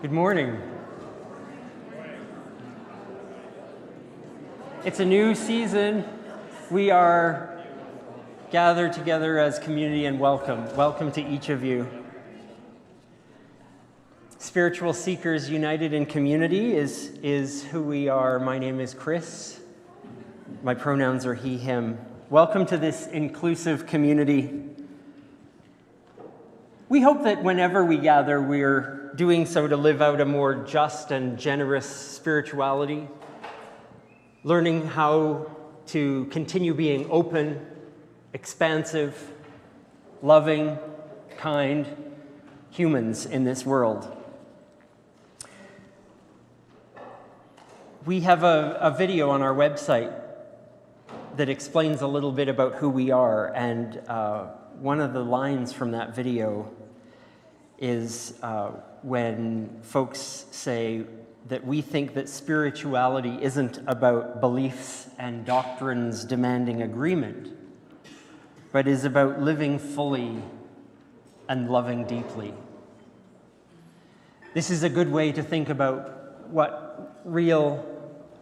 Good morning. It's a new season. We are gathered together as community and welcome. Welcome to each of you. Spiritual Seekers United in Community is who we are. My name is Chris. My pronouns are he, him. Welcome to this inclusive community. We hope that whenever we gather, we're doing so to live out a more just and generous spirituality, learning how to continue being open, expansive, loving, kind humans in this world. We have a video on our website that explains a little bit about who we are, and one of the lines from that video is when folks say that we think that spirituality isn't about beliefs and doctrines demanding agreement, but is about living fully and loving deeply. This is a good way to think about what real,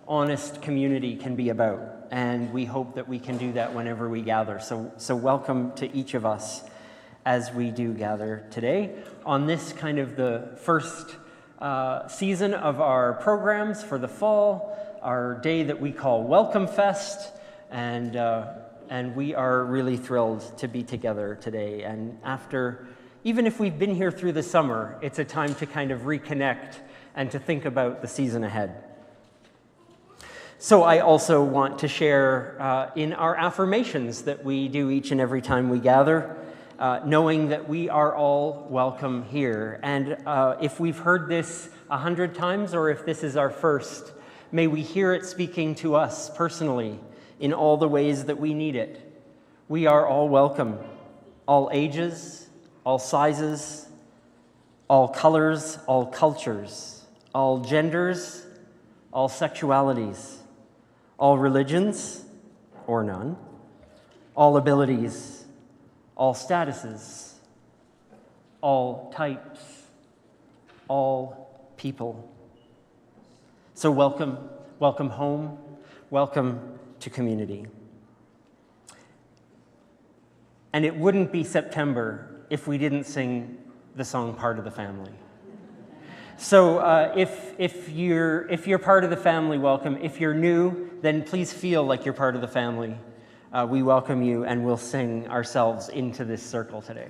honest community can be about, and we hope that we can do that whenever we gather. So welcome to each of us as we do gather today on this kind of the first season of our programs for the fall, our day that we call Welcome Fest, and we are really thrilled to be together today. And after, even if we've been here through the summer, it's a time to kind of reconnect and to think about the season ahead. So I also want to share in our affirmations that we do each and every time we gather, knowing that we are all welcome here. And if we've heard this 100 times, or if this is our first, may we hear it speaking to us personally in all the ways that we need it. We are all welcome, all ages, all sizes, all colors, all cultures, all genders, all sexualities, all religions, or none, all abilities, all statuses, all types, all people. So welcome home, welcome to community. And it wouldn't be September if we didn't sing the song Part of the Family. So if you're part of the family, welcome. If you're new, then please feel like you're part of the family. We welcome you, and we'll sing ourselves into this circle today.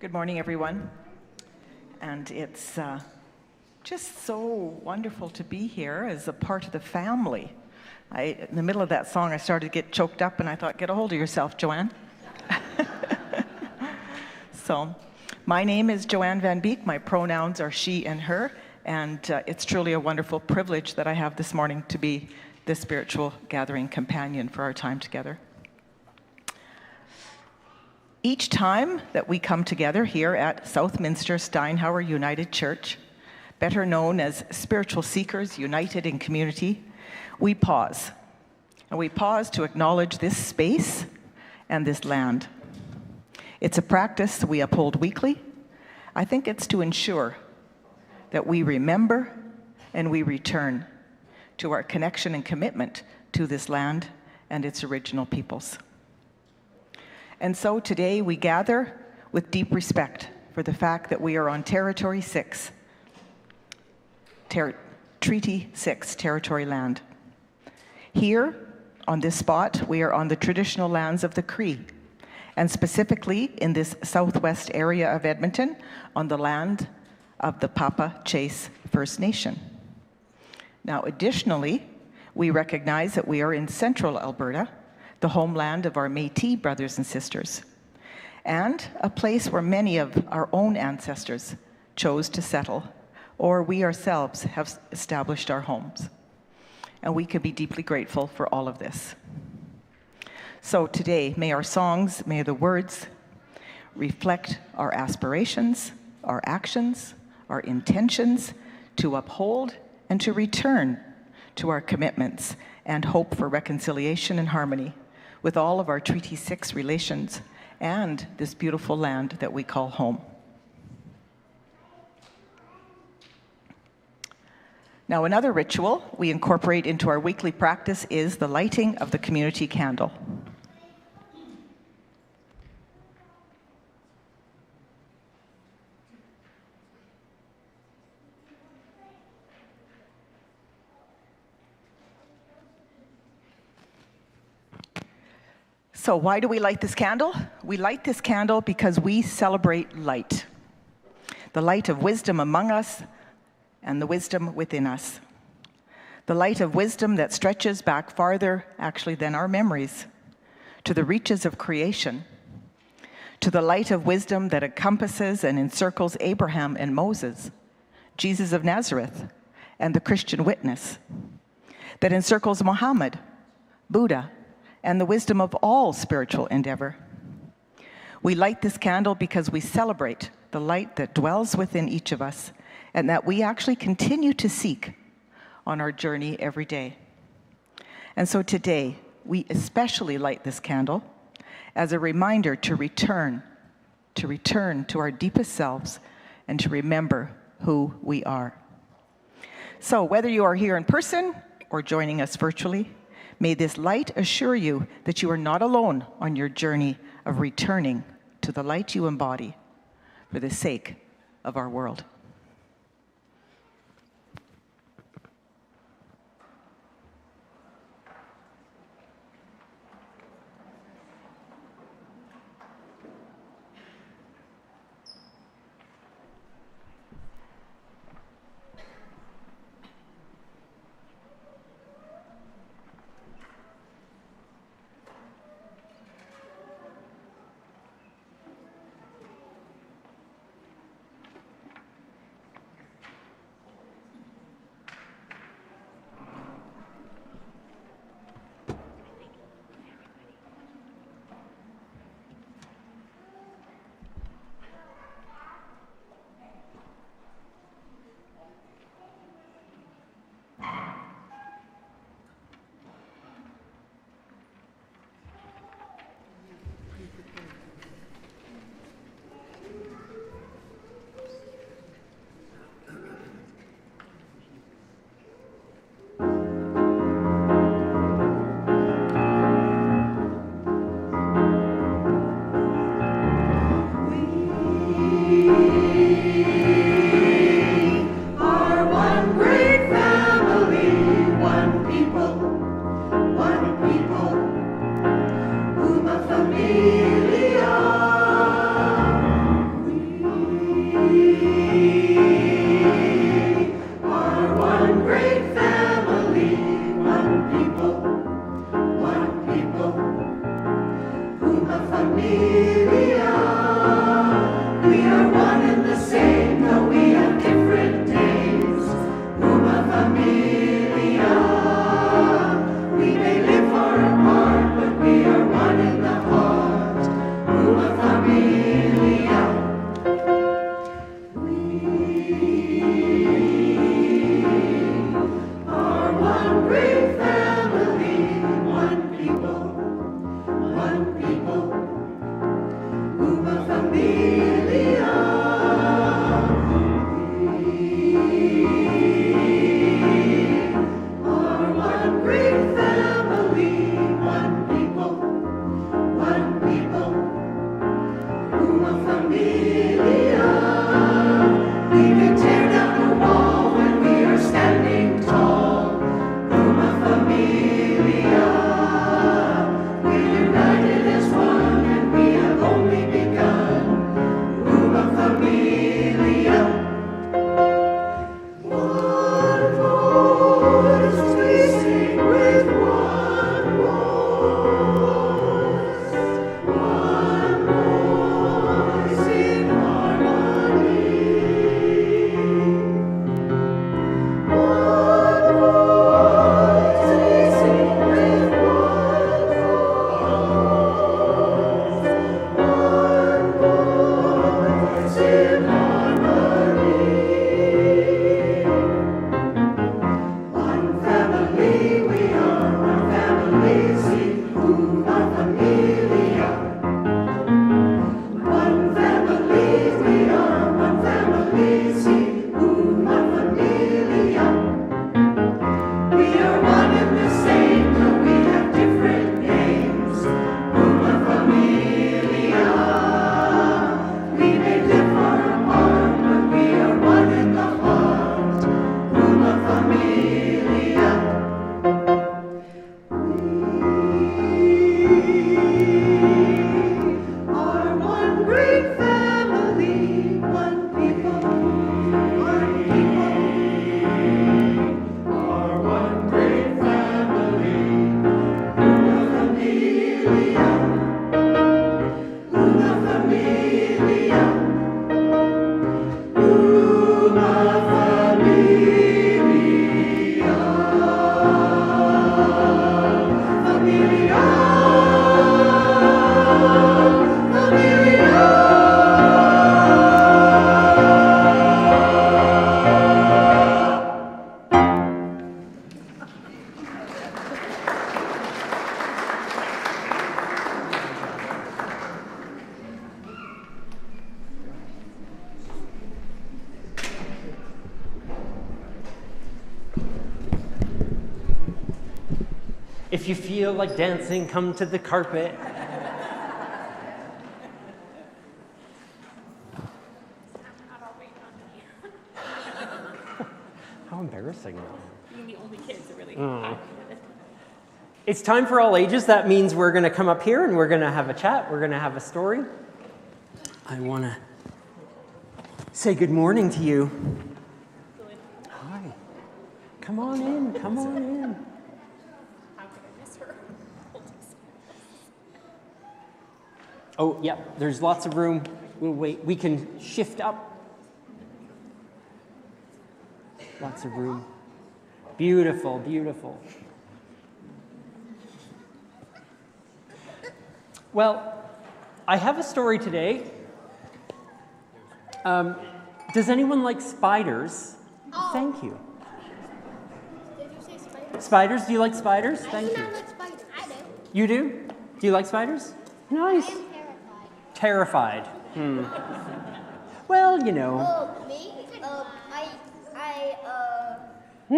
Good morning, everyone. And it's just so wonderful to be here as a part of the family. In the middle of that song, I started to get choked up, and I thought, get a hold of yourself, Joanne. So, my name is Joanne Van Beek. My pronouns are she and her, and it's truly a wonderful privilege that I have this morning to be the spiritual gathering companion for our time together. Each time that we come together here at Southminster Steinhauer United Church, better known as Spiritual Seekers United in Community, we pause. And we pause to acknowledge this space and this land. It's a practice we uphold weekly. I think it's to ensure that we remember and we return to our connection and commitment to this land and its original peoples. And so today we gather with deep respect for the fact that we are on Territory 6, Treaty 6 territory land. Here, on this spot, we are on the traditional lands of the Cree, and specifically in this southwest area of Edmonton, on the land of the Papa Chase First Nation. Now, additionally, we recognize that we are in central Alberta, the homeland of our Métis brothers and sisters, and a place where many of our own ancestors chose to settle, or we ourselves have established our homes. And we can be deeply grateful for all of this. So today, may our songs, may the words reflect our aspirations, our actions, our intentions to uphold and to return to our commitments and hope for reconciliation and harmony with all of our Treaty 6 relations and this beautiful land that we call home. Now, another ritual we incorporate into our weekly practice is the lighting of the community candle. So why do we light this candle? We light this candle because we celebrate light. The light of wisdom among us and the wisdom within us. The light of wisdom that stretches back farther, actually, than our memories, to the reaches of creation, to the light of wisdom that encompasses and encircles Abraham and Moses, Jesus of Nazareth, and the Christian witness, that encircles Muhammad, Buddha, and the wisdom of all spiritual endeavor. We light this candle because we celebrate the light that dwells within each of us and that we actually continue to seek on our journey every day. And so today, we especially light this candle as a reminder to return to our deepest selves and to remember who we are. So whether you are here in person or joining us virtually, may this light assure you that you are not alone on your journey of returning to the light you embody for the sake of our world. If you feel like dancing, come to the carpet. How embarrassing. You're the only kids that really It's time for all ages. That means we're going to come up here and we're going to have a chat. We're going to have a story. I want to say good morning to you. Hi. Come on in. Come on in. How could I miss her? Oh, yeah, there's lots of room. We'll wait. We can shift up. Lots of room. Beautiful, beautiful. Well, I have a story today. Does anyone like spiders? Oh. Thank you. Did you say spiders? Spiders? Do you like spiders? I Thank do you. not like spiders. I do. You do? Do you like spiders? I Nice. am terrified. Terrified. Well, you know. Me? I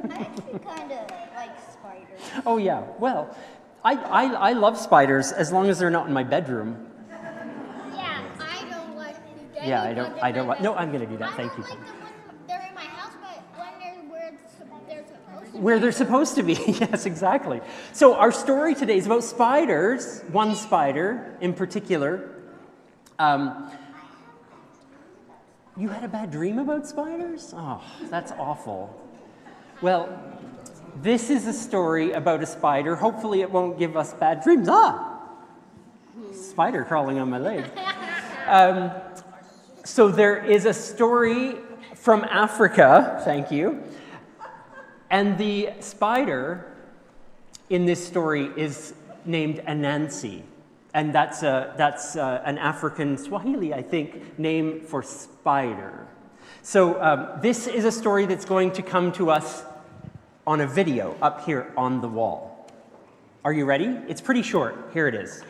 actually kind of like spiders. Oh, yeah. Well, I love spiders as long as they're not in my bedroom. Yeah, I don't like. Yeah, I don't like. No, I'm going to do that. Thank you. I don't like them when they're in my house, but when they're supposed to. Where they're supposed to be. Yes, exactly. So our story today is about spiders, one spider in particular. You had a bad dream about spiders? Oh, that's awful. Well, This is a story about a spider. Hopefully it won't give us bad dreams. Spider crawling on my leg. So there is a story from Africa, thank you. And the spider in this story is named Anansi. And that's an African Swahili, I think, name for spider. So this is a story that's going to come to us on a video up here on the wall. Are you ready? It's pretty short. Here it is.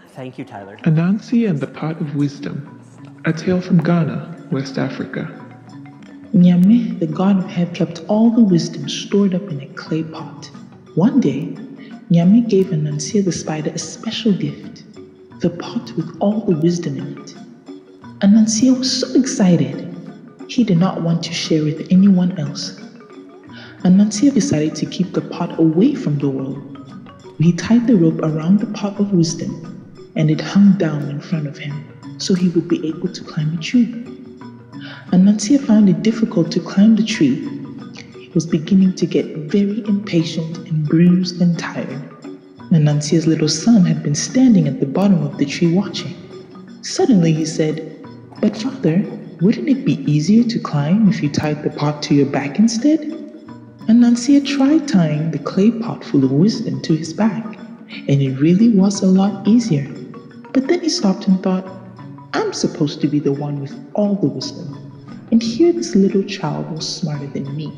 Thank you, Tyler. Anansi and the Pot of Wisdom, a tale from Ghana, West Africa. Nyame, the god of heaven, kept all the wisdom stored up in a clay pot. One day, Nyame gave Anansi the spider a special gift, the pot with all the wisdom in it. Anansi was so excited. He did not want to share with anyone else. Anansi decided to keep the pot away from the world. He tied the rope around the pot of wisdom, and it hung down in front of him, so he would be able to climb a tree. Anansi found it difficult to climb the tree. He was beginning to get very impatient and bruised and tired. Anansi's little son had been standing at the bottom of the tree watching. Suddenly he said, "But father, wouldn't it be easier to climb if you tied the pot to your back instead?" Anansi tried tying the clay pot full of wisdom to his back, and it really was a lot easier. But then he stopped and thought, "I'm supposed to be the one with all the wisdom, and here this little child was smarter than me."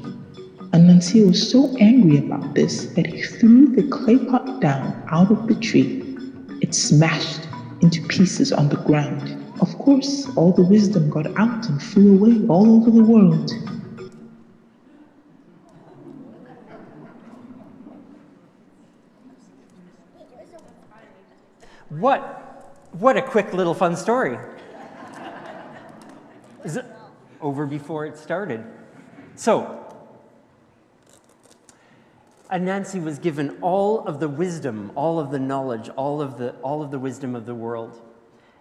Anansi was so angry about this that he threw the clay pot down out of the tree. It smashed into pieces on the ground. Of course, all the wisdom got out and flew away all over the world. What a quick little fun story. Is it over before it started? So, Anansi was given all of the wisdom, all of the knowledge, all of the wisdom of the world,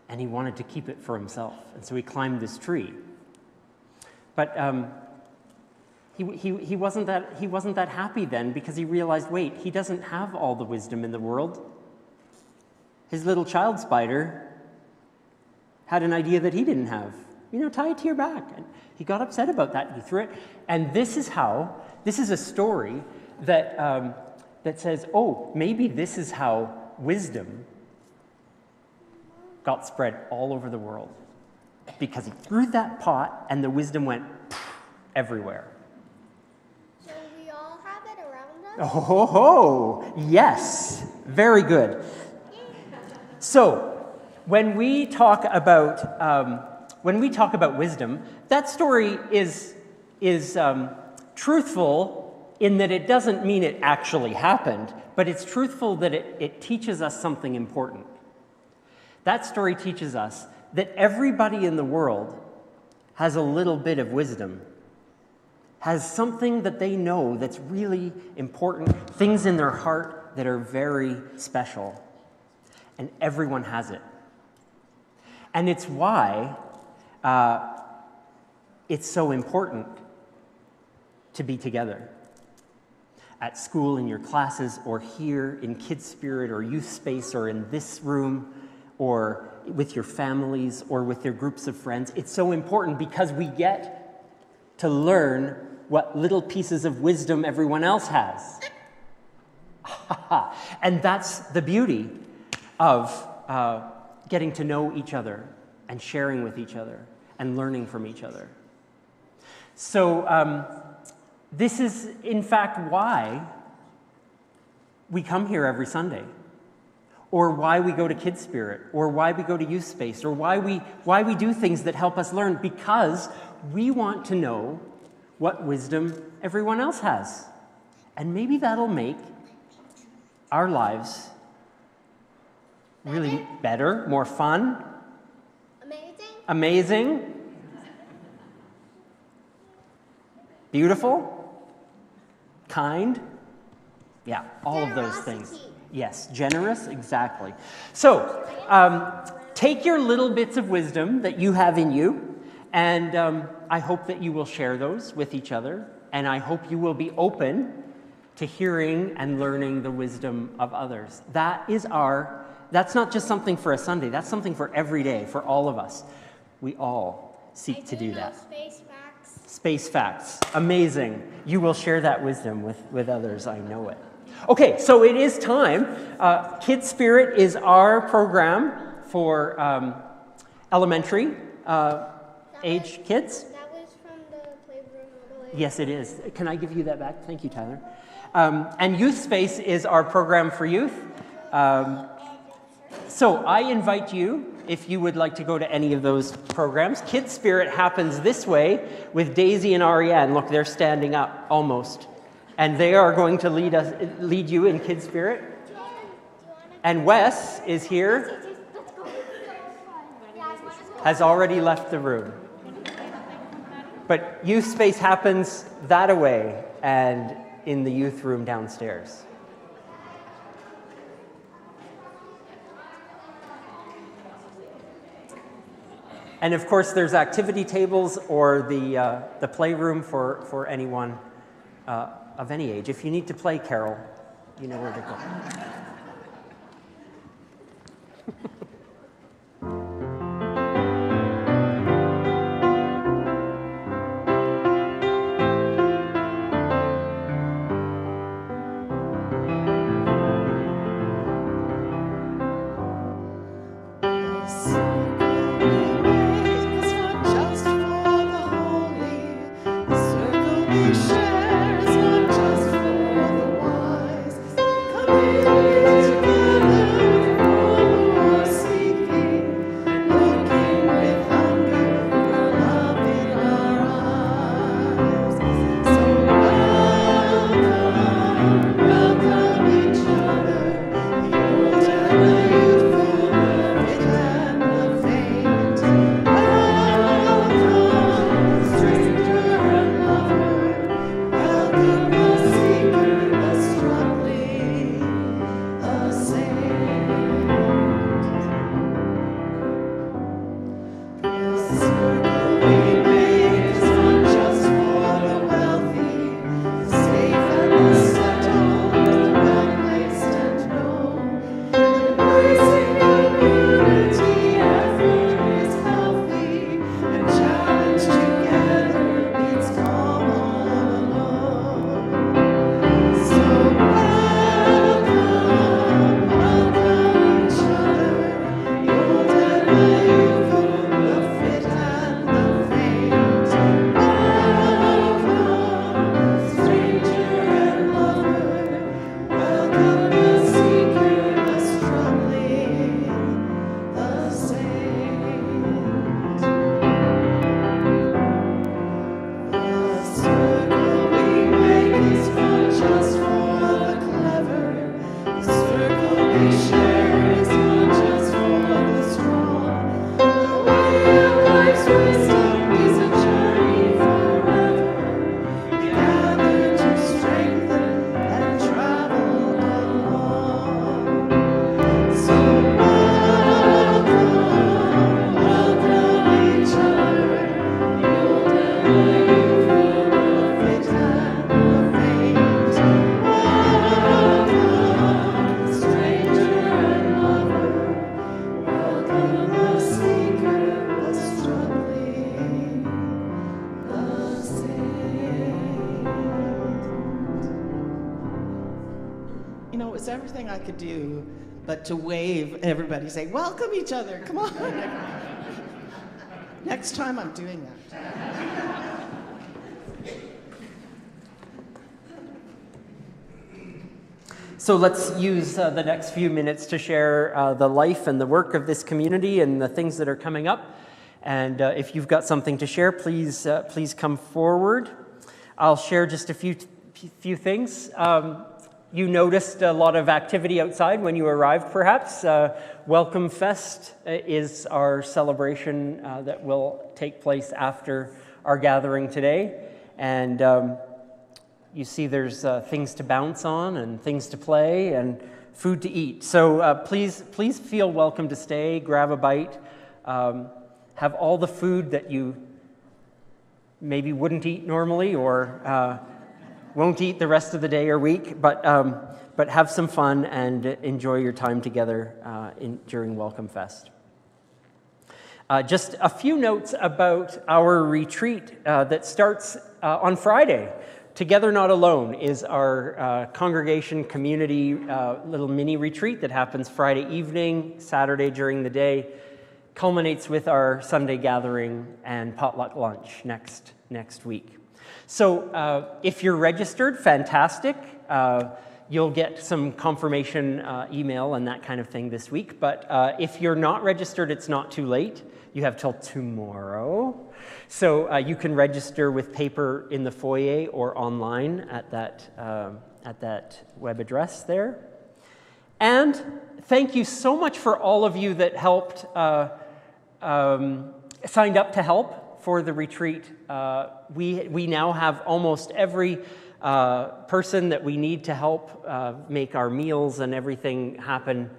and he wanted to keep it for himself. And so he climbed this tree. But he wasn't that happy then, because he realized, wait, he doesn't have all the wisdom in the world. His little child spider had an idea that he didn't have. Tie it to your back. And he got upset about that. He threw it. And this is a story that says, oh, maybe this is how wisdom got spread all over the world. Because he threw that pot and the wisdom went everywhere. So we all have it around us? Oh, yes. Very good. So, when we talk about wisdom, that story is truthful in that it doesn't mean it actually happened, but it's truthful that it teaches us something important. That story teaches us that everybody in the world has a little bit of wisdom, has something that they know that's really important, things in their heart that are very special. And everyone has it. And it's why it's so important to be together. At school, in your classes, or here in Kids Spirit or Youth Space, or in this room, or with your families, or with your groups of friends. It's so important because we get to learn what little pieces of wisdom everyone else has. And that's the beauty of getting to know each other and sharing with each other and learning from each other. So this is, in fact, why we come here every Sunday, or why we go to Kids Spirit, or why we go to Youth Space, or why we do things that help us learn, because we want to know what wisdom everyone else has. And maybe that'll make our lives really better, more fun. Amazing. Beautiful. Kind. Yeah, all of those things. Yes, generous, exactly. So, take your little bits of wisdom that you have in you, and I hope that you will share those with each other, and I hope you will be open to hearing and learning the wisdom of others. That's not just something for a Sunday, that's something for every day, for all of us. We all seek to do that. Space facts. Space facts, amazing. You will share that wisdom with others, I know it. Okay, so it is time. Kid Spirit is our program for elementary age kids. That was from the playroom all the way. Yes, it is. Can I give you that back? Thank you, Tyler. And Youth Space is our program for youth. So I invite you, if you would like to go to any of those programs. Kid Spirit happens this way with Daisy and Ariane. Look, they're standing up almost. And they are going to lead you in Kid Spirit. And Wes is here, has already left the room. But Youth Space happens that way and in the youth room downstairs. And of course, there's activity tables or the playroom for anyone of any age. If you need to play Carol, you know where to go. was everything I could do but to wave and everybody say, welcome each other, come on. Next time I'm doing that. So let's use the next few minutes to share the life and the work of this community and the things that are coming up. And if you've got something to share, please come forward. I'll share just a few things. You noticed a lot of activity outside when you arrived, perhaps. Welcome Fest is our celebration that will take place after our gathering today. And you see there's things to bounce on and things to play and food to eat. So please feel welcome to stay, grab a bite, have all the food that you maybe wouldn't eat normally, or won't eat the rest of the day or week, but have some fun and enjoy your time together during Welcome Fest. Just a few notes about our retreat that starts on Friday. Together Not Alone is our congregation community little mini retreat that happens Friday evening, Saturday during the day, culminates with our Sunday gathering and potluck lunch next week. So if you're registered, fantastic. You'll get some confirmation email and that kind of thing this week. But if you're not registered, it's not too late. You have till tomorrow. So you can register with paper in the foyer or online at that web address there. And thank you so much for all of you that helped, signed up to help for the retreat. We now have almost every person that we need to help make our meals and everything happen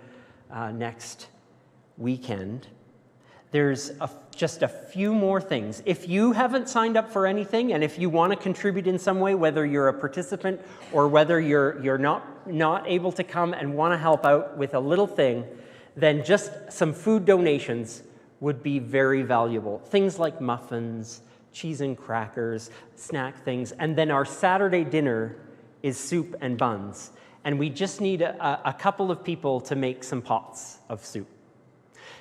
next weekend. There's just a few more things. If you haven't signed up for anything, and if you want to contribute in some way, whether you're a participant or whether you're not able to come and want to help out with a little thing, then just some food donations would be very valuable. Things like muffins, cheese and crackers, snack things, and then our Saturday dinner is soup and buns. And we just need a couple of people to make some pots of soup.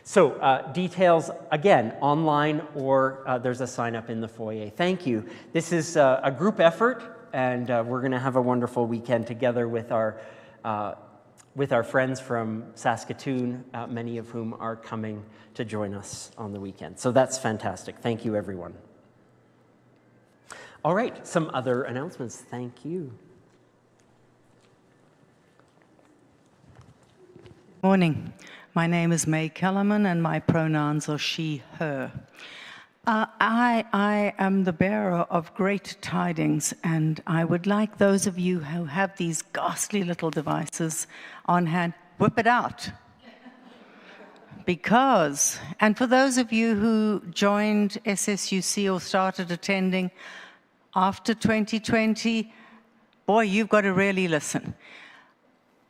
So details, again, online or there's a sign up in the foyer. Thank you. This is a group effort, and we're going to have a wonderful weekend together with our friends from Saskatoon, many of whom are coming to join us on the weekend. So that's fantastic. Thank you, everyone. All right, some other announcements. Thank you. Morning. My name is May Kellerman, and my pronouns are she, her. I am the bearer of great tidings, and I would like those of you who have these ghastly little devices on hand, whip it out. Because, and for those of you who joined SSUC or started attending after 2020, boy, you've got to really listen.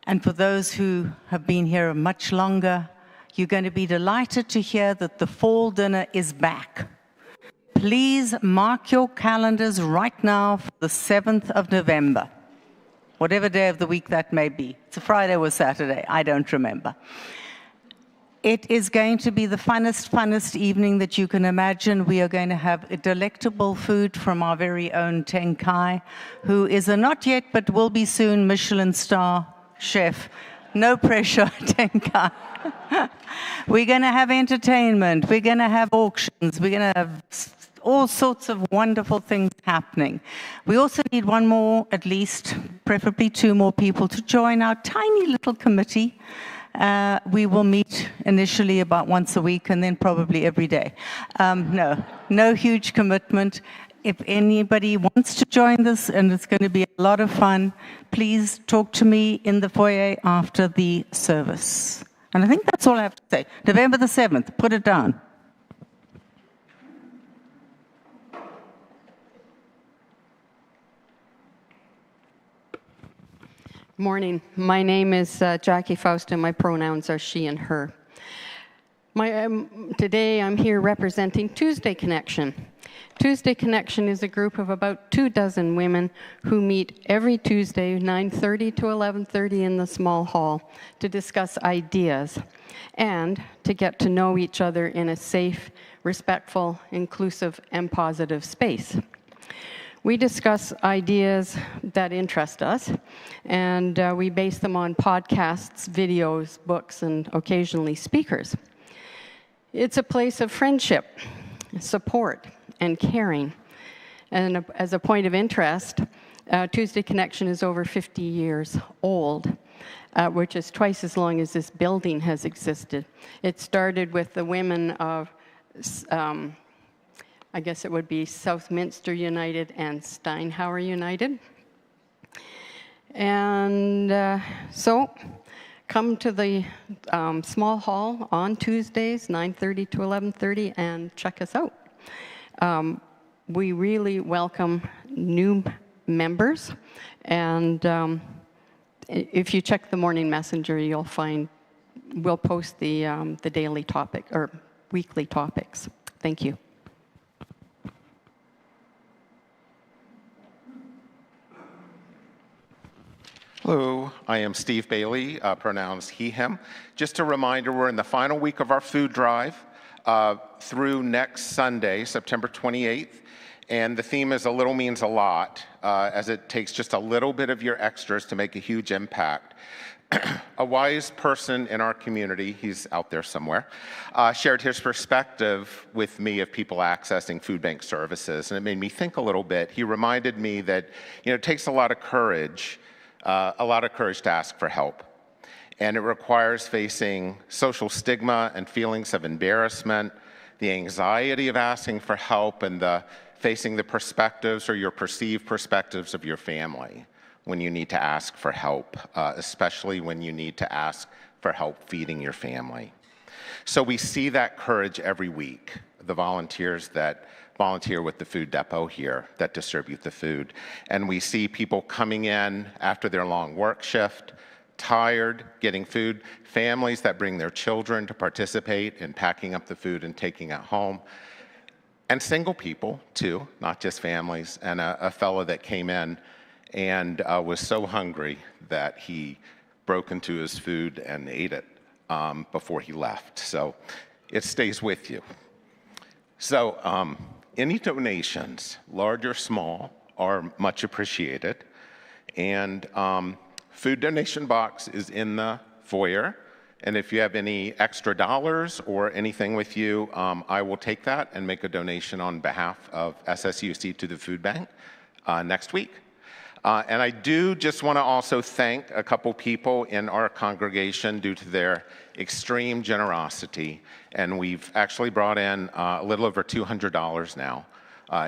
And for those who have been here much longer, you're going to be delighted to hear that the fall dinner is back. Please mark your calendars right now for the 7th of November, whatever day of the week that may be. It's a Friday or Saturday, I don't remember. It is going to be the funnest evening that you can imagine. We are going to have a delectable food from our very own Teng Kai, who is a not yet but will be soon Michelin star chef. No pressure, Teng Kai. We're going to have entertainment. We're going to have auctions. We're going to have all sorts of wonderful things happening. We also need one more, at least, preferably 2 more people to join our tiny little committee. We will meet initially about once a week and then probably every day. No huge commitment. If anybody wants to join this, and it's going to be a lot of fun, please talk to me in the foyer after the service. And I think that's all I have to say. November the 7th, put it down. Morning. My name is Jackie Faust, and my pronouns are she and her. Today I'm here representing Tuesday Connection. Tuesday Connection is a group of about 24 women who meet every Tuesday, 9:30 to 11:30 in the small hall to discuss ideas and to get to know each other in a safe, respectful, inclusive, and positive space. We discuss ideas that interest us, and we base them on podcasts, videos, books, and occasionally speakers. It's a place of friendship, support, and caring. And as a point of interest, Tuesday Connection is over 50 years old, which is twice as long as this building has existed. It started with the women of I guess it would be Southminster United and Steinhauer United. And so come to the small hall on Tuesdays, 9:30 to 11:30, and check us out. We really welcome new members. And if you check the morning messenger, you'll find we'll post the daily topic or weekly topics. Thank you. Hello, I am Steve Bailey, pronouns he, him. Just a reminder, we're in the final week of our food drive through next Sunday, September 28th. And the theme is a little means a lot, as it takes just a little bit of your extras to make a huge impact. A wise person in our community, he's out there somewhere, shared his perspective with me of people accessing food bank services. And it made me think a little bit. He reminded me that, it takes a lot of courage to ask for help. And it requires facing social stigma and feelings of embarrassment, the anxiety of asking for help, and facing the perspectives or your perceived perspectives of your family when you need to ask for help, especially when you need to ask for help feeding your family. So we see that courage every week, the volunteers that volunteer with the food depot here that distribute the food. And we see people coming in after their long work shift, tired, getting food, families that bring their children to participate in packing up the food and taking it home, and single people too, not just families, and a fellow that came in and was so hungry that he broke into his food and ate it before he left. So it stays with you. So any donations, large or small, are much appreciated. And food donation box is in the foyer. And if you have any extra dollars or anything with you, I will take that and make a donation on behalf of SSUC to the food bank next week. And I do just want to also thank a couple people in our congregation due to their extreme generosity. And we've actually brought in a little over $200 now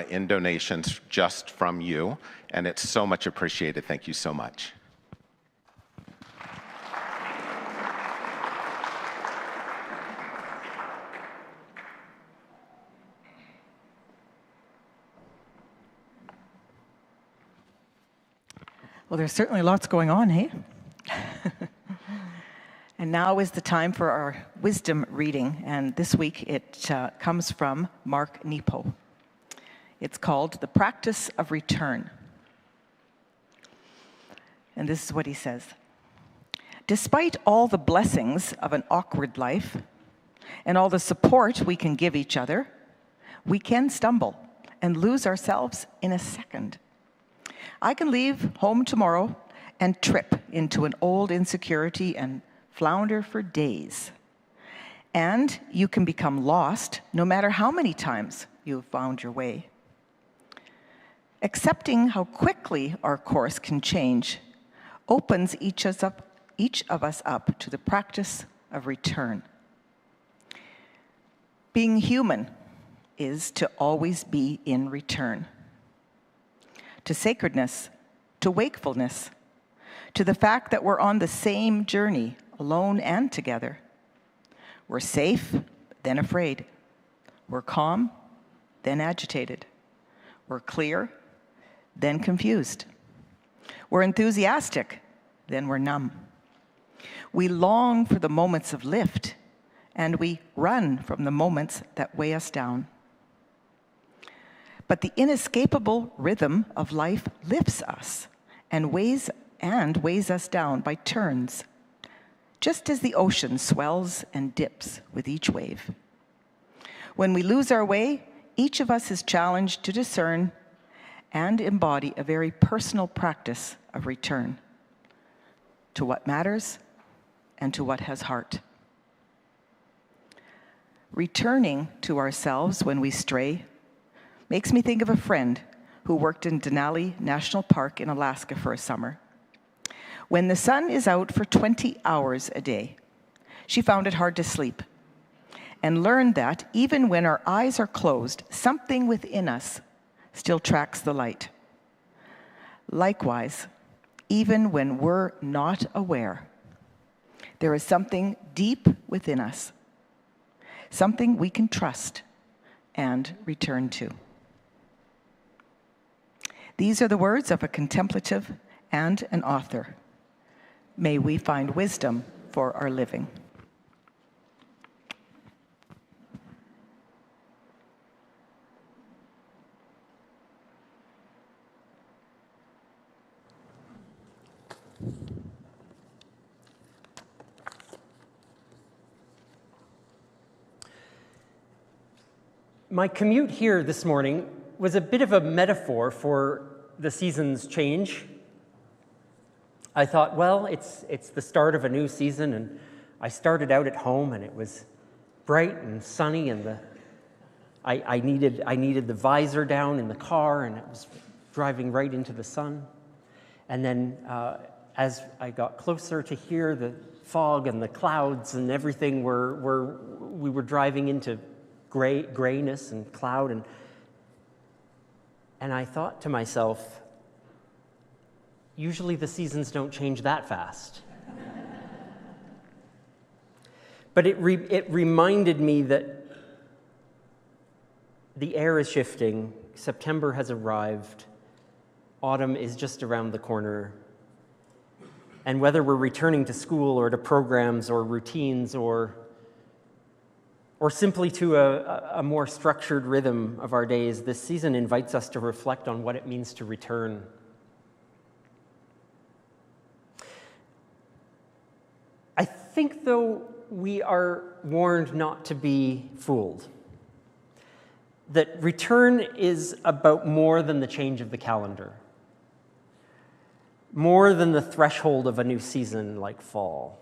in donations just from you. And it's so much appreciated. Thank you so much. Well, there's certainly lots going on, hey? And now is the time for our wisdom reading, and this week it comes from Mark Nepo. It's called The Practice of Return. And this is what he says. Despite all the blessings of an awkward life and all the support we can give each other, we can stumble and lose ourselves in a second. I can leave home tomorrow and trip into an old insecurity and flounder for days. And you can become lost no matter how many times you have found your way. Accepting how quickly our course can change opens each of us up to the practice of return. Being human is to always be in return. To sacredness, to wakefulness, to the fact that we're on the same journey, alone and together. We're safe, then afraid. We're calm, then agitated. We're clear, then confused. We're enthusiastic, then we're numb. We long for the moments of lift, and we run from the moments that weigh us down. But the inescapable rhythm of life lifts us and weighs us down by turns, just as the ocean swells and dips with each wave. When we lose our way, each of us is challenged to discern and embody a very personal practice of return to what matters and to what has heart. Returning to ourselves when we stray makes me think of a friend who worked in Denali National Park in Alaska for a summer. When the sun is out for 20 hours a day, she found it hard to sleep and learned that even when our eyes are closed, something within us still tracks the light. Likewise, even when we're not aware, there is something deep within us, something we can trust and return to. These are the words of a contemplative and an author. May we find wisdom for our living. My commute here this morning was a bit of a metaphor for the season's change. I thought, well, it's the start of a new season, and I started out at home, and it was bright and sunny, and I needed the visor down in the car, and it was driving right into the sun. And then as I got closer to here, the fog and the clouds and everything we were driving into grayness and cloud, and I thought to myself, usually the seasons don't change that fast. But it reminded me that the air is shifting, September has arrived, autumn is just around the corner, and whether we're returning to school or to programs or routines or simply to a more structured rhythm of our days, this season invites us to reflect on what it means to return. I think, though, we are warned not to be fooled. That return is about more than the change of the calendar, more than the threshold of a new season like fall.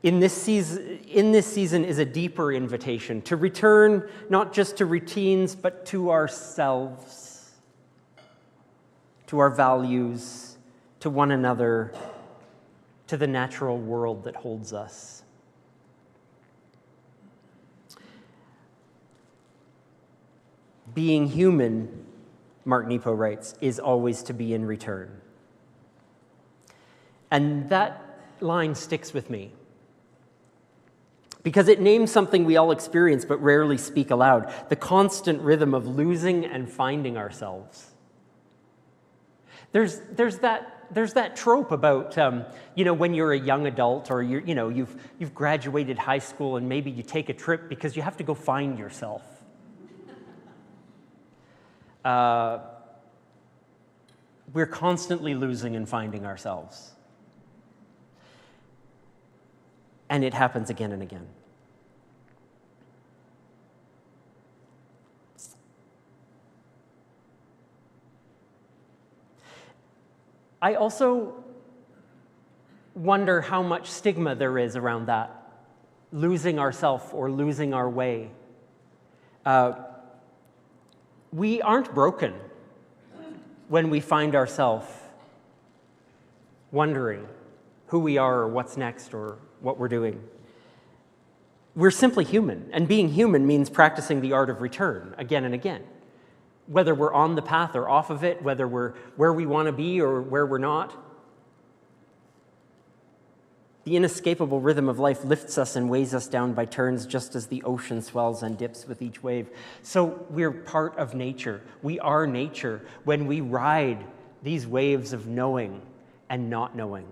In this season is a deeper invitation to return not just to routines, but to ourselves, to our values, to one another, to the natural world that holds us. Being human, Mark Nepo writes, is always to be in return. And that line sticks with me, because it names something we all experience but rarely speak aloud, the constant rhythm of losing and finding ourselves. There's that trope about, when you're a young adult or you've graduated high school and maybe you take a trip because you have to go find yourself. We're constantly losing and finding ourselves. And it happens again and again. I also wonder how much stigma there is around that, losing ourselves or losing our way. We aren't broken when we find ourselves wondering who we are or what's next or what we're doing. We're simply human, and being human means practicing the art of return again and again. Whether we're on the path or off of it, whether we're where we want to be or where we're not. The inescapable rhythm of life lifts us and weighs us down by turns, just as the ocean swells and dips with each wave. So we're part of nature. We are nature when we ride these waves of knowing and not knowing,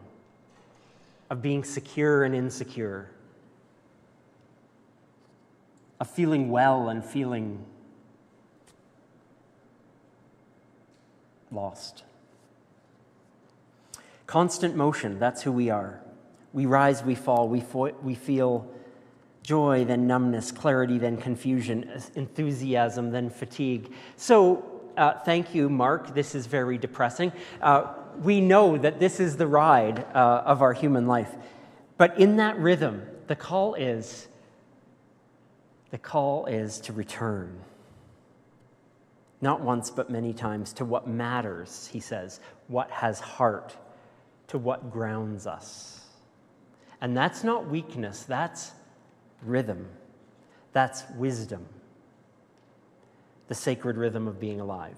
of being secure and insecure, of feeling well and feeling lost. Constant motion, that's who we are. We rise, we fall, we feel joy, then numbness, clarity, then confusion, enthusiasm, then fatigue. So thank you, Mark. This is very depressing. We know that this is the ride of our human life. But in that rhythm, the call is to return. Not once, but many times, to what matters, he says, what has heart, to what grounds us. And that's not weakness, that's rhythm. That's wisdom. The sacred rhythm of being alive.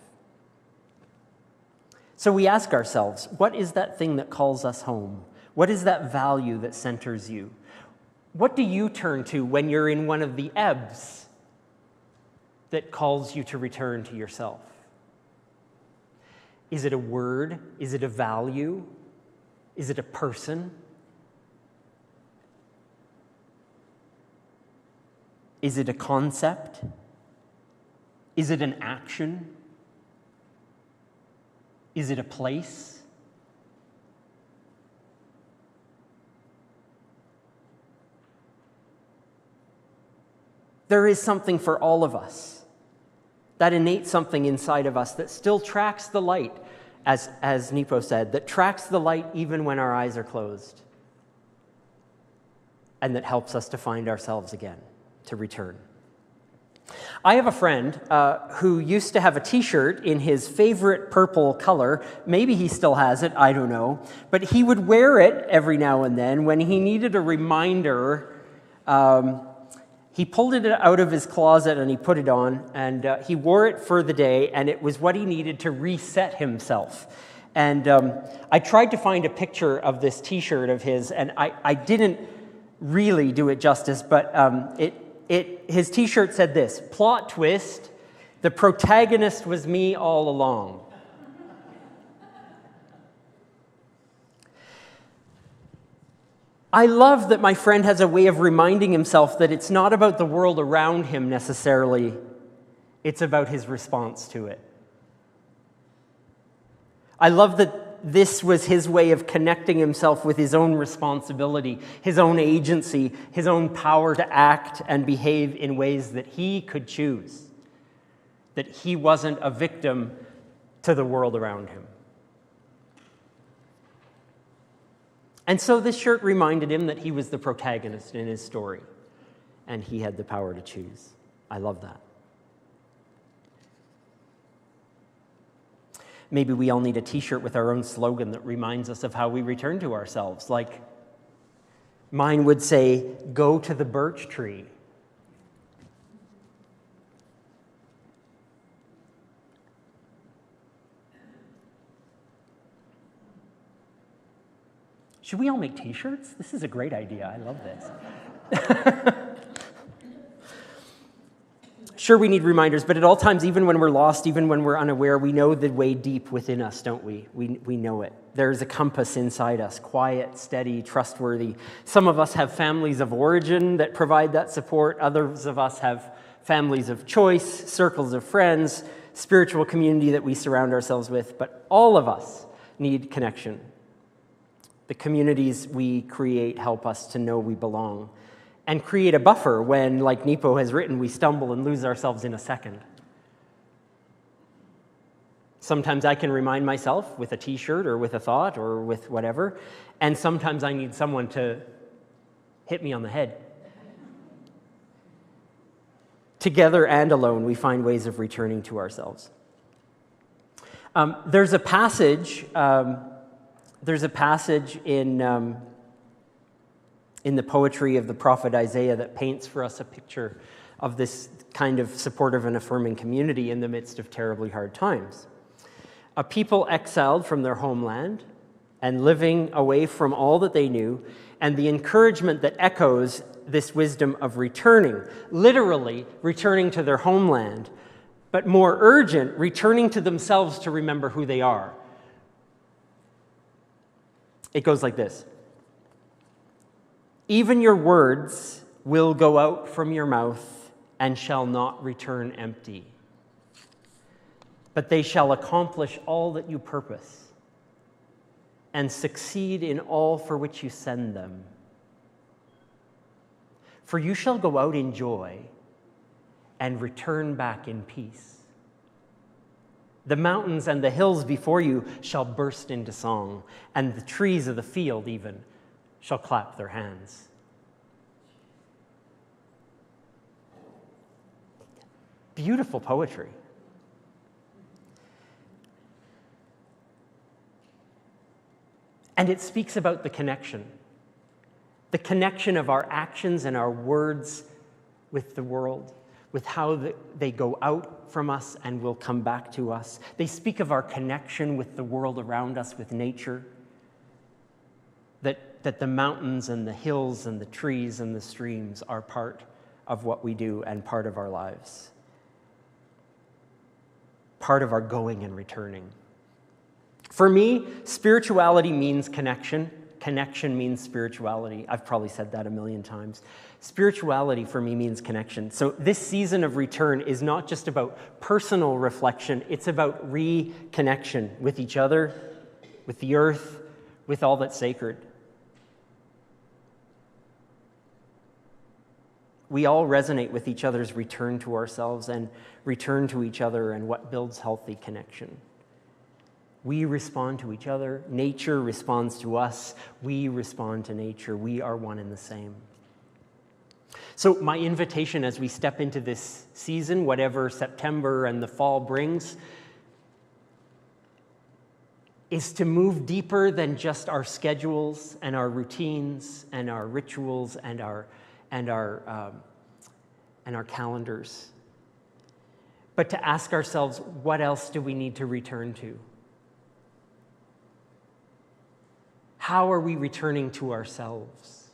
So we ask ourselves, what is that thing that calls us home? What is that value that centers you? What do you turn to when you're in one of the ebbs that calls you to return to yourself? Is it a word? Is it a value? Is it a person? Is it a concept? Is it an action? Is it a place? There is something for all of us. That innate something inside of us that still tracks the light, as Nepo said, that tracks the light even when our eyes are closed, and that helps us to find ourselves again, to return. I have a friend who used to have a t-shirt in his favorite purple color. Maybe he still has it, I don't know. But he would wear it every now and then when he needed a reminder. He pulled it out of his closet and he put it on, and he wore it for the day, and it was what he needed to reset himself. And I tried to find a picture of this t-shirt of his, and I didn't really do it justice, but his t-shirt said this: "Plot twist, the protagonist was me all along." I love that my friend has a way of reminding himself that it's not about the world around him necessarily, it's about his response to it. I love that this was his way of connecting himself with his own responsibility, his own agency, his own power to act and behave in ways that he could choose, that he wasn't a victim to the world around him. And so this shirt reminded him that he was the protagonist in his story, and he had the power to choose. I love that. Maybe we all need a t-shirt with our own slogan that reminds us of how we return to ourselves. Like mine would say, "Go to the birch tree." Should we all make t-shirts? This is a great idea. I love this. Sure, we need reminders, but at all times, even when we're lost, even when we're unaware, we know the way deep within us, don't we? We know it. There's a compass inside us, quiet, steady, trustworthy. Some of us have families of origin that provide that support. Others of us have families of choice, circles of friends, spiritual community that we surround ourselves with. But all of us need connection. The communities we create help us to know we belong and create a buffer when, like Nepo has written, we stumble and lose ourselves in a second. Sometimes I can remind myself with a t-shirt or with a thought or with whatever, and sometimes I need someone to hit me on the head. Together and alone, we find ways of returning to ourselves. There's a passage in the poetry of the prophet Isaiah that paints for us a picture of this kind of supportive and affirming community in the midst of terribly hard times. A people exiled from their homeland and living away from all that they knew, and the encouragement that echoes this wisdom of returning, literally returning to their homeland, but more urgent, returning to themselves to remember who they are. It goes like this: "Even your words will go out from your mouth and shall not return empty, but they shall accomplish all that you purpose and succeed in all for which you send them. For you shall go out in joy and return back in peace. The mountains and the hills before you shall burst into song, and the trees of the field even shall clap their hands." Beautiful poetry. And it speaks about the connection of our actions and our words with the world, with how they go out from us and will come back to us. They speak of our connection with the world around us, with nature, that the mountains and the hills and the trees and the streams are part of what we do and part of our lives, part of our going and returning. For me, spirituality means connection. Connection means spirituality. I've probably said that a million times. Spirituality for me means connection. So this season of return is not just about personal reflection, it's about reconnection with each other, with the earth, with all that's sacred. We all resonate with each other's return to ourselves and return to each other and what builds healthy connection. We respond to each other. Nature responds to us. We respond to nature. We are one and the same. So my invitation as we step into this season, whatever September and the fall brings, is to move deeper than just our schedules and our routines and our rituals and our calendars, but to ask ourselves, what else do we need to return to? How are we returning to ourselves?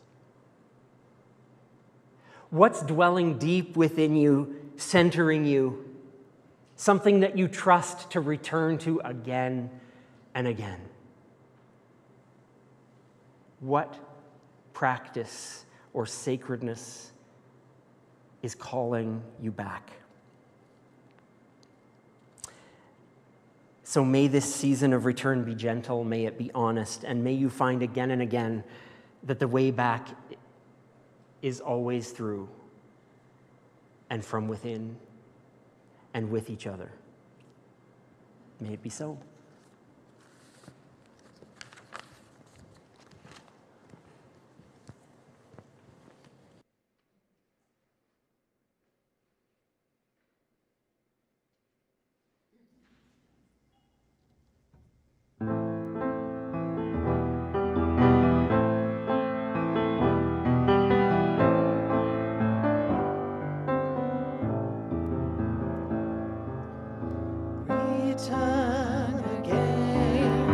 What's dwelling deep within you, centering you, something that you trust to return to again and again? What practice or sacredness is calling you back? So may this season of return be gentle, may it be honest, and may you find again and again that the way back is always through and from within and with each other. May it be so. Return again,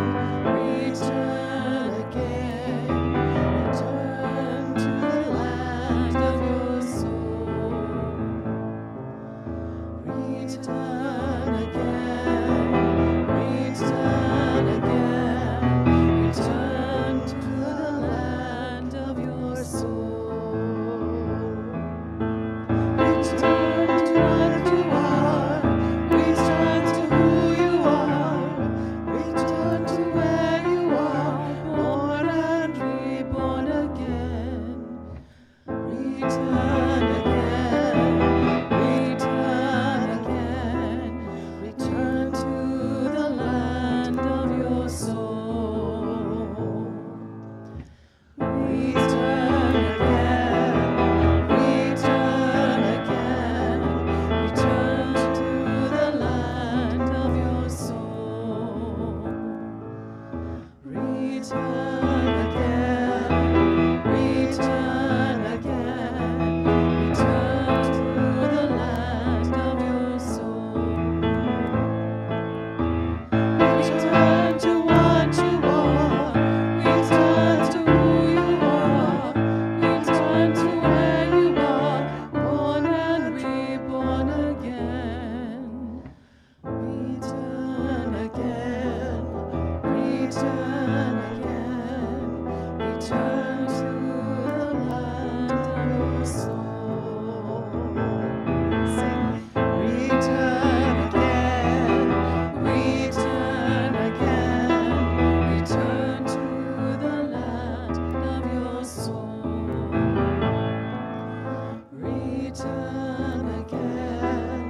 return again, return to the land of your soul. Return again, return again, return to the land of your soul. Return to what you are, return to who you are, return to where you are, born and reborn again. Return again, return again, return to the land of your soul. Return again, return again, return to the land of your soul. Return again, return again, return to the land of your soul. Return to what you are, return to who you are, return to where you are, born and reborn again. Return again, return again, return to the land of your soul. Sing. Return again, return again, return to the land of your soul. Return again,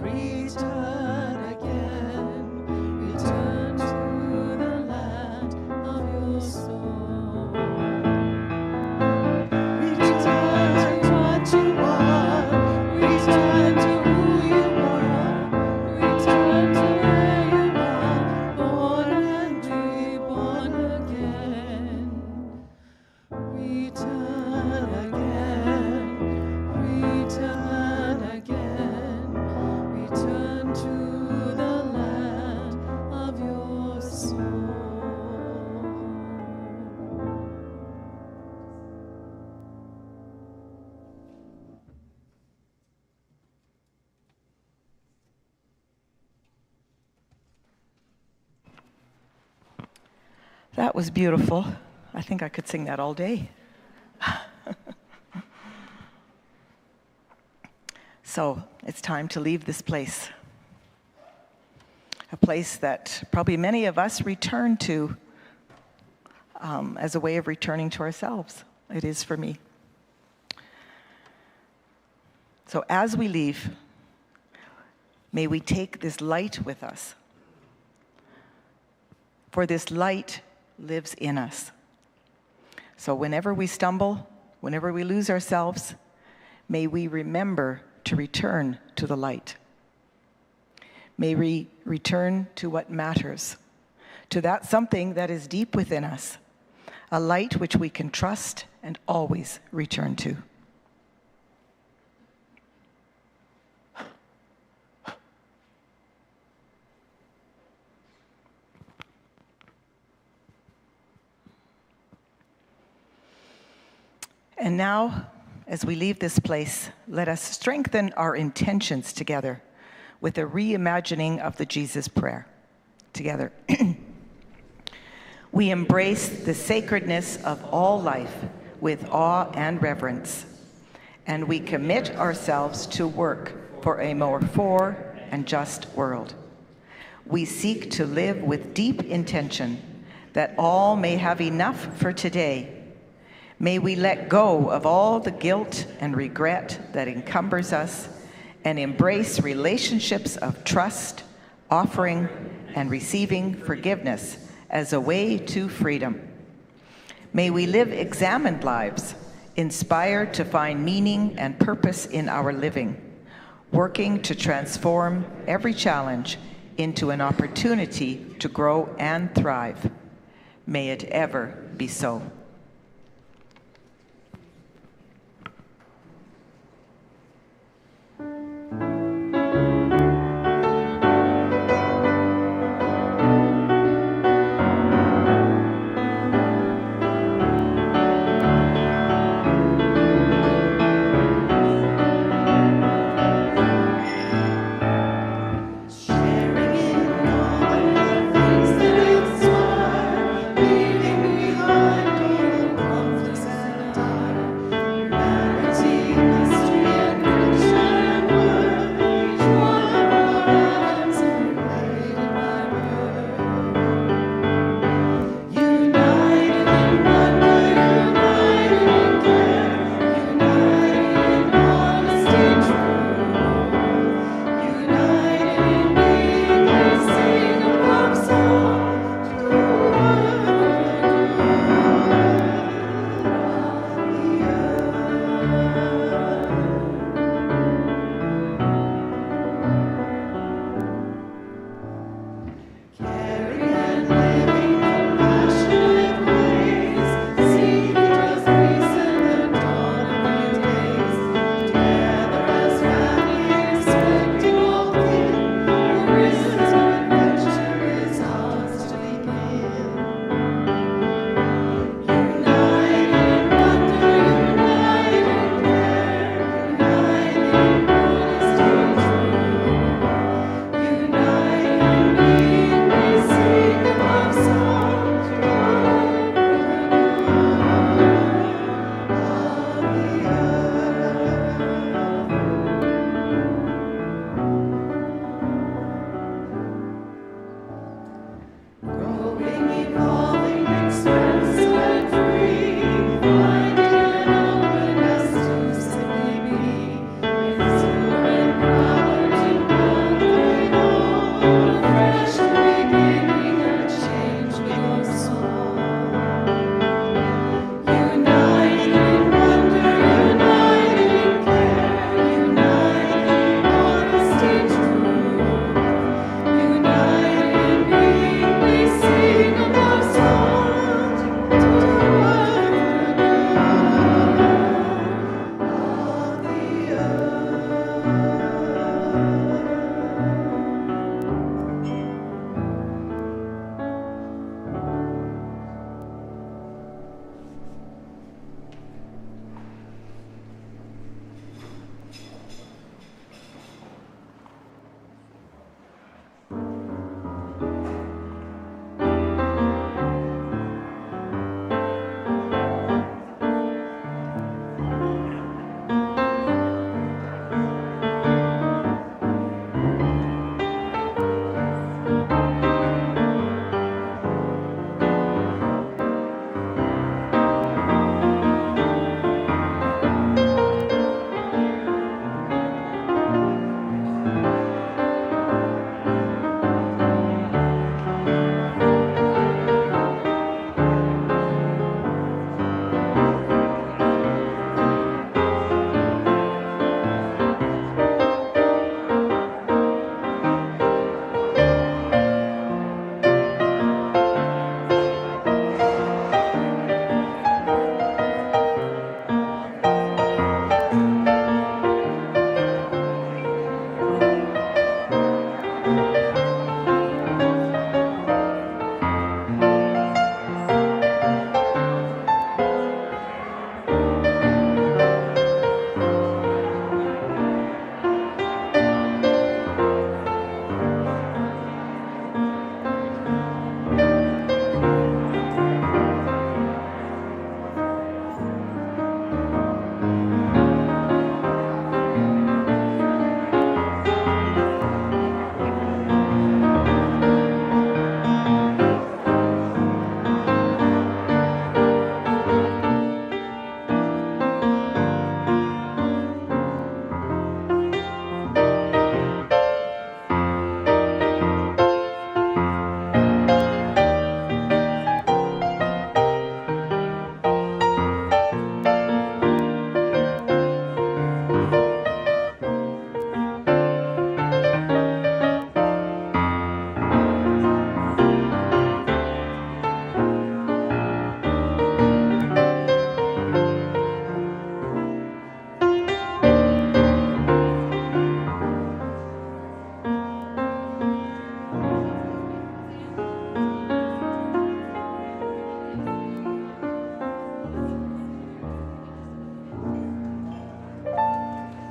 return again, return to the land of your soul. Return to what you are, return to who you are, return to where you are, born and reborn again. Return again, return again, return to the land of your soul. That was beautiful. I think I could sing that all day. So it's time to leave this place. A place that probably many of us return to as a way of returning to ourselves. It is for me. So as we leave, may we take this light with us. For this light lives in us. So whenever we stumble, whenever we lose ourselves, may we remember to return to the light. May we return to what matters, to that something that is deep within us, a light which we can trust and always return to. And now, as we leave this place, let us strengthen our intentions together with a reimagining of the Jesus Prayer. Together. We embrace the sacredness of all life with awe and reverence, and we commit ourselves to work for a more fair and just world. We seek to live with deep intention that all may have enough for today. May we let go of all the guilt and regret that encumbers us and embrace relationships of trust, offering and receiving forgiveness as a way to freedom. May we live examined lives, inspired to find meaning and purpose in our living, working to transform every challenge into an opportunity to grow and thrive. May it ever be so.